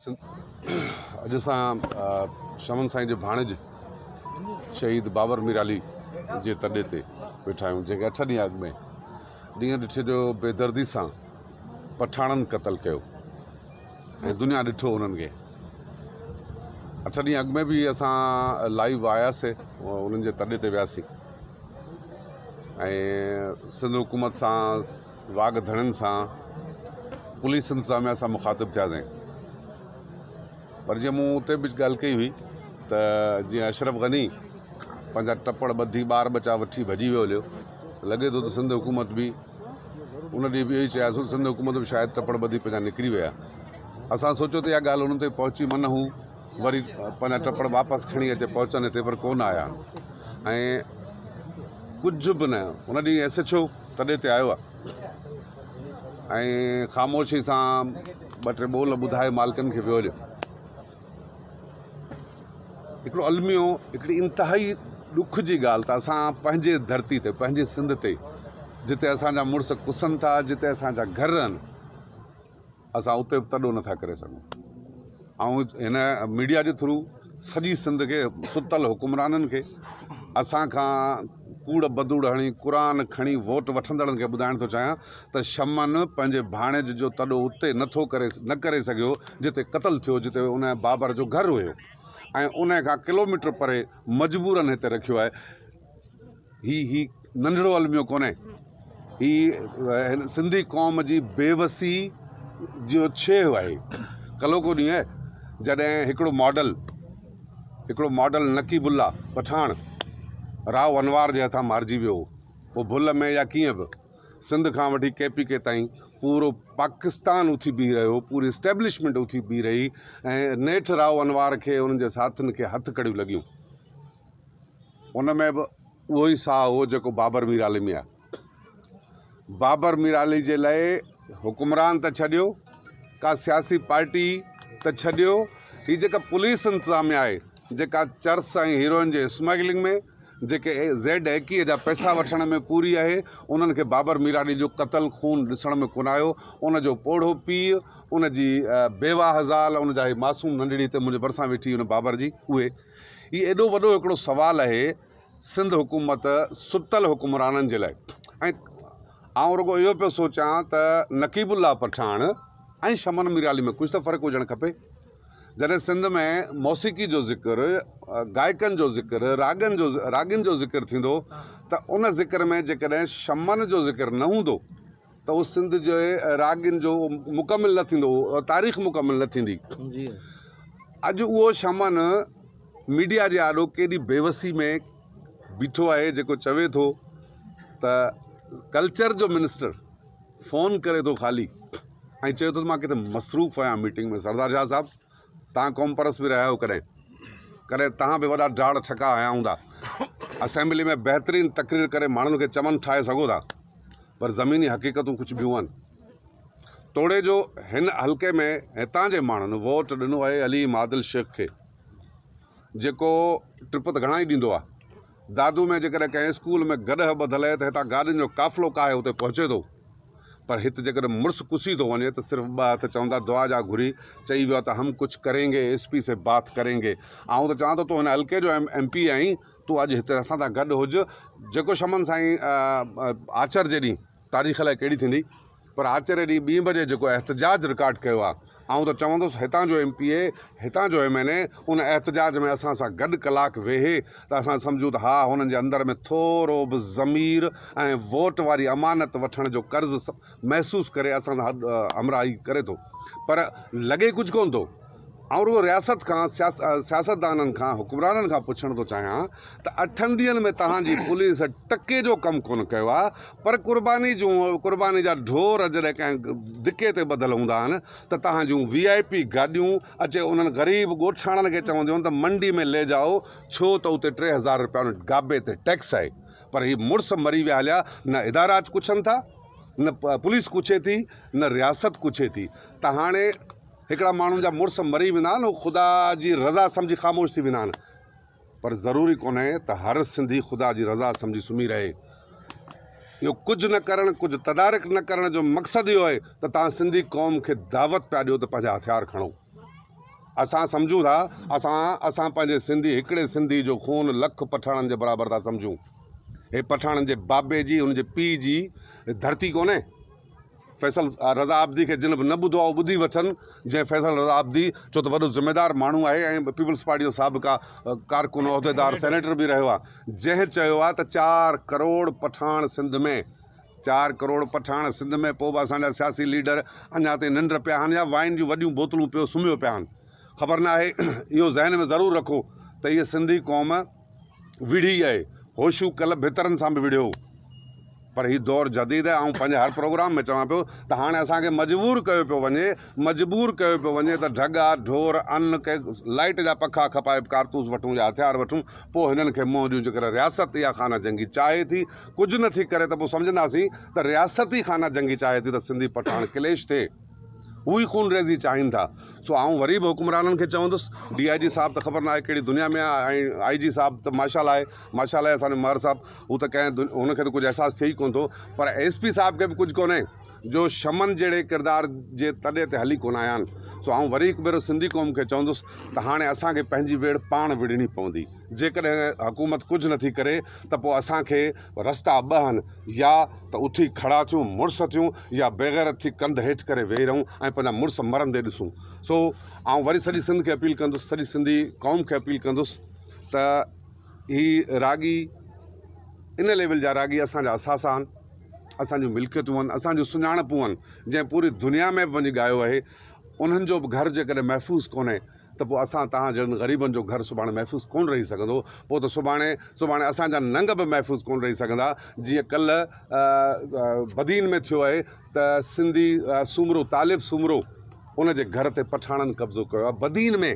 अॼु असां शमन साईं जे भाणेज शहीद बाबर मीराली जे तॾे ते वेठा आहियूं, जंहिंखे 8 ॾींहं अॻु में ॾींहं ॾिठे जो बेदर्दी सां पठाणनि क़तल कयो ऐं दुनिया ॾिठो उन्हनि खे। 8 ॾींहं अॻु में बि असां लाइव आयासीं, उन्हनि जे तॾे ते वियासीं ऐं सिंध हुकूमत सां वाघ धड़नि सां पुलिस इंतज़ामिया सां मुखातिब थियासीं। पर जीअं मूं उते बि ॻाल्हि कई हुई त जीअं अशरफ गनी पंहिंजा टपड़ ॿधी ॿार बचा वठी भॼी वियो हुयो, लॻे थो त सिंध हुकूमत बि उन ॾींहुं बि इहो ई चयासीं, सिंध हुकूमत बि शायदि टपड़ ॿधी पंहिंजा निकिरी विया। असां सोचियो त इहा ॻाल्हि उन्हनि ते पहुची, मन हू वरी पंहिंजा टपड़ वापसि खणी अचे पहुचनि हिते, पर कोन आया। ऐं कुझु बि न, उन ॾींहुं SHO तॾे ते आयो आहे ऐं ख़ामोशी सां 2-3 ॿोल ॿुधाए मालिकनि खे वियो हलियो। हिकिड़ो अलमियो, हिकिड़ी इंतिहाई ॾुख जी ॻाल्हि त असां पंहिंजे धरती ते, पंहिंजे सिंध ते, जिते असांजा मुड़ुस कुसनि था, जिते असांजा घर आहिनि, असां उते बि तॾो नथा करे सघूं। ऐं हिन मीडिया जे थ्रू सॼी सिंध खे, सुतल हुकुमराननि खे, असां खां कूड़ बदूड़ हणी क़ुरान खणी वोट वठंदड़नि खे ॿुधाइण थो चाहियां त शमन पंहिंजे भाणेज जो तॾो उते न करे सघियो जिते क़तल थियो, जिते उन बाबर जो घर हुयो, ऐं उन खां किलोमीटर परे मजबूरन हिते रखियो आहे। ही नंढड़ो अलमियो कोन्हे, ही सिंधी क़ौम जी बेवसी जो छेव आहे। कलो को ॾींहुं आहे जॾहिं हिकिड़ो मॉडल नकीबुल्ला पठान राव अनवार जे हथां मारिजी वियो, पोइ भुल में या कीअं बि सिंध खां वठी KPK ताईं पूरो पाकिस्तान उथी बीह रहियो, पूरी इस्टेब्लिशमेंट उथी बीह रही ऐं नेठ राव अनवार खे उन्हनि जे साथियुनि खे हथ कड़ियूं लॻियूं। उन में बि उहो ई साह हो जेको बाबर मीराली में आहे। बाबर मीराली जे लाइ हुकुमरान त छॾियो, का सियासी पार्टी त छॾियो, ही जेका पुलिस इंतज़ामिया आहे, जेका चर्स ऐं हीरोइन जे स्मगलिंग में, जेके Z21 जा पैसा वठण में पूरी आहे, उन्हनि खे बाबर मीराली जो क़तल खून ॾिसण में कोन आयो। उन जो पोढ़ो पीउ, उन जी बेवाह ज़ाल, उन जा मासूम नंढड़ी हिते मुंहिंजे भरिसां वेठी उन बाबर जी, उहे ही एॾो वॾो हिकिड़ो सुवाल आहे सिंध हुकूमत सुतल हुकुमराननि जे लाइ। ऐं आउं रुगो इहो पियो सोचां त नकीबुल्ला पठान ऐं शमन मीराली में कुझु त फ़र्क़ु हुजणु खपे। जॾहिं सिंध में मौसीक़ी जो ज़िक्र, गायकनि जो ज़िक्र, रागिन जो ज़िक्र थींदो, त उन ज़िक्र में जेकॾहिं शमन जो ज़िक्र न हूंदो त उस सिंध जे रागिन जो मुकमिल न थींदो, तारीख़ मुकमिल न थींदी। अॼु उहो शमन मीडिया जे आॾो केॾी बेवसी में बीठो आहे, जेको चवे थो त कल्चर जो मिनिस्टर फ़ोन करे थो ख़ाली ऐं चए थो त मां किथे मसरूफ़ आहियां मीटिंग में। सरदार शाह साहब, तव्हां क़ौम परस बि रहिया आहियो, कॾहिं तव्हां बि वॾा ढाड़ ठका हया हूंदा, असेंबली में बहितरीन तकरीर करे माण्हुनि खे चमन ठाहे सघो था, पर ज़मीनी हक़ीक़तूं कुझु ॿियूं आहिनि। तोड़े जो हिन हल्के में हितां जे माण्हुनि वोट ॾिनो आहे अलीम आदिल शेख खे, जेको ट्रिप त घणा ई ॾींदो आहे। दादू में जेकॾहिं कंहिं स्कूल में गॾह ॿधल आहे त हितां गाॾियुनि जो काफ़िलो काहे उते पहुचे थो, पर हिते जेकॾहिं मुड़ुसु कुसी थो वञे त सिर्फ़ु 2 हथ चवंदा दुआ जा घुरी, चई वियो आहे त हम कुछ करेंगे, SP से बात करेंगे। आउं त चवां थो तूं हिन हल्के जो MP आहीं, तूं अॼु हिते असां सां गॾु हुज। जेको शमन साईं आचर जे ॾींहुं, तारीख़ लाइ कहिड़ी थींदी, पर आचर ॾींहुं 2 बजे जेको एहतजाज रिकॉर्ड कयो आहे, आउं त चवंदुसि हितां जो MPA, हितां जो MNA उन एहतजाज में असां सां गॾु कलाक वेहे त असां सम्झूं त हा, हुननि जे अंदर में थोरो बि ज़मीर ऐं वोट वारी अमानत वठण जो कर्ज़ महसूसु करे असां सां हमराही करे थो। पर लॻे कुझु कोन थो। ऐं रुगो रियासत खां, सियासतदाननि खां, हुकुमराननि खां पुछण थो चाहियां त 8 ॾींहंनि में तव्हांजी पुलिस टके जो कमु कोन कयो आहे, पर क़ुर्बानी जा ढोर जॾहिं कंहिं धिके ते ॿधल हूंदा आहिनि त तव्हां जूं VIP गाॾियूं अचे उन्हनि ग़रीब ॻोठाणनि खे चवंदियूं आहिनि त मंडी में ले जाओ, छो त उते 3000 रुपया उन गाबे ते टैक्स आहे। पर ही मुड़ुस मरी विया हलिया, न इदाराज कुछनि था, न पुलिस कुछे थी, न रियासत कुछे थी। त हाणे हिकिड़ा माण्हुनि जा मुड़ुस मरी वेंदा आहिनि, उहे ख़ुदा जी रज़ा सम्झी ख़ामोश थी वेंदा आहिनि, पर ज़रूरी कोन्हे त हर सिंधी ख़ुदा जी रज़ा सम्झी सुम्ही रहे। इहो कुझु न करणु, कुझु तदारक न करण जो मक़सदु इहो आहे त तव्हां सिंधी क़ौम खे दावत पिया ॾियो त पंहिंजा हथियार खणो। असां सम्झूं था असां पंहिंजे सिंधी हिकिड़े सिंधी जो खून लख पठाणनि जे बराबरि था सम्झूं। हे पठाणनि जे बाबे जी हुनजे पीउ जी धरती कोन्हे। फैसल रज़ा आबदी खे जिन बि न ॿुधो आहे ॿुधी वठनि, जंहिं फैसल रज़ा आबदी छो त वॾो ज़िम्मेदार माण्हू आहे ऐं पीपल्स पार्टी जो साबिक़ा कारकुन उहिदेदार सेनेटर बि रहियो आहे, जंहिं चयो आहे त 4 करोड़ पठाण सिंध में, 4 करोड़ पठाण सिंध में, पोइ बि असांजा सियासी लीडर अञा ताईं निंड पिया आहिनि या वाइन जूं वॾियूं बोतलूं पियो सुम्हियो पिया आहिनि। ख़बर न आहे, इहो ज़हन में ज़रूरु रखो त इहा सिंधी क़ौम विढ़ी आहे, होशू कल्ह भितरनि सां बि विढ़ियो, पर हीउ दौरु जदीद आहे। ऐं पंहिंजे हर प्रोग्राम में चवां पियो त हाणे असांखे मजबूर कयो पियो वञे त ढगा ढोर अन्न के लाइट जा पखा खपाए कारतूस वठूं या हथियार वठूं, पोइ हिननि खे मुंहुं ॾियूं। जेकर रियासत इहा ख़ाना जंगी चाहे थी, कुझु नथी करे त पोइ सम्झंदासीं त रियासत ई ख़ाना जंगी चाहे थी, त सिंधी पठाण क्लेश थिए, उहो ई खून रेज़ी चाहिनि था। सो आऊं वरी बि हुकुमराननि खे चवंदुसि, DIG साहब त ख़बर न आहे कहिड़ी दुनिया में आहे, ऐं IG साहब त माशाल्लाह आहे असांजो महर साहब, हू त कंहिं हुनखे त कुझु अहसासु थिए ई कोन थो, पर SP साहब खे बि कुझु कोन्हे जो शमन जहिड़े किरदार जे तॾे ते हली कोन आया आहिनि। सो आऊं वरी हिकु भेरो सिंधी क़ौम खे चवंदुसि त हाणे असांखे पंहिंजी वेड़ पाण विढ़णी पवंदी। जेकॾहिं हुकूमत कुझु नथी करे त पोइ असांखे रस्ता ॿ आहिनि, या त उथी खड़ा थियूं मुड़ुस थियूं, या बेग़ैरत थी कंध हेठि करे वेही रहूं ऐं पंहिंजा मुड़ुस मरंदे ॾिसूं। सो आऊं वरी सॼी सिंध खे अपील कंदुसि, सॼी सिंधी क़ौम खे अपील कंदुसि त ही रागी इन लेवल जा रागी असांजा असासा आहिनि, असांजूं मिल्कियतूं आहिनि, असांजूं सुञाणपूं आहिनि, जंहिं पूरी दुनिया में बि वञी ॻायो आहे। उन्हनि जो बि घर जेकॾहिं महफ़ूज़ कोन्हे त पोइ असां तव्हां जहिड़नि ग़रीबनि जो घर सुभाणे महफ़ूज़ कोन रही सघंदो। पोइ त सुभाणे असांजा नंग बि महफ़ूज़ कोन रही सघंदा। जीअं कल्ह बदीन में थियो आहे त सिंधी सूमरो तालिब सूमरो उनजे घर ते पठाणनि कब्ज़ो कयो आहे बदीन में।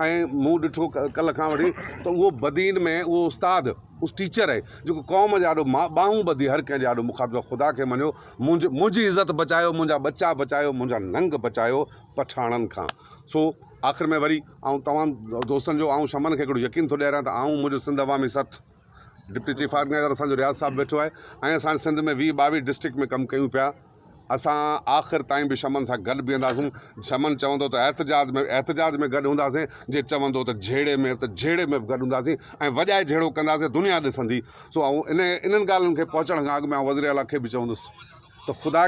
ऐं मूं ॾिठो कल्ह खां वठी त उहो बदीन में उहो उस्ताद उस टीचर आहे जेको क़ौम जा ॾाढो ॿाहूं ॿधी हर कंहिंजे ॾाढो मुखाबिलो ख़ुदा खे मञियो, मुंहिंजी इज़त बचायो, मुंहिंजा बच्चा बचायो, मुंहिंजा नंग बचायो पठाणनि खां। सो आख़िर में वरी ऐं तमामु दोस्तनि जो शमन खे हिकिड़ो यकीन थो ॾियारां त मुंहिंजो सिंध अवामी सथ डिप्टी चीफ ऑर्गेनाइज़र असांजो रियाज़ साहब वेठो आहे ऐं असां सिंध में 20-22 डिस्ट्रिक्ट में कमु कयूं पिया। असां आख़िर ताईं बि शमन सां गॾु बीहंदासीं। शमन चवंदो त एहतजाज में गॾु हूंदासीं, जे चवंदो त झेड़े में बि गॾु हूंदासीं ऐं वॼाए झेड़ो कंदासीं, दुनिया ॾिसंदी। सो इन्हनि ॻाल्हियुनि खे पहुचण खां अॻु में वज़ीर आला खे बि चवंदुसि त ख़ुदा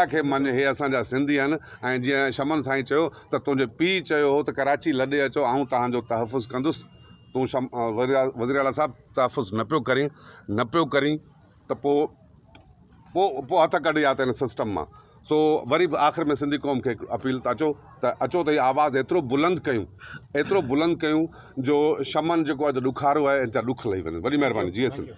खे मञ, हे असांजा सिंधी आहिनि। ऐं जीअं शमन साईं चयो त तुंहिंजे पीउ चयो हो त कराची लॾे अचो, तव्हांजो तहफ़ुज़ कंदुसि। तूं वज़ीर आला साहब तहफ़ुज़ न पियो करीं त पोइ हथ कढ या त हिन सिस्टम मां। सो वरी बि आख़िर में सिंधी क़ौम खे अपील त अचो त हीअ आवाज़ु एतिरो बुलंद कयूं जो शमन जेको आहे ॾुखारो आहे, ॾुख लही वञे। वॾी महिरबानी। जी सिंध।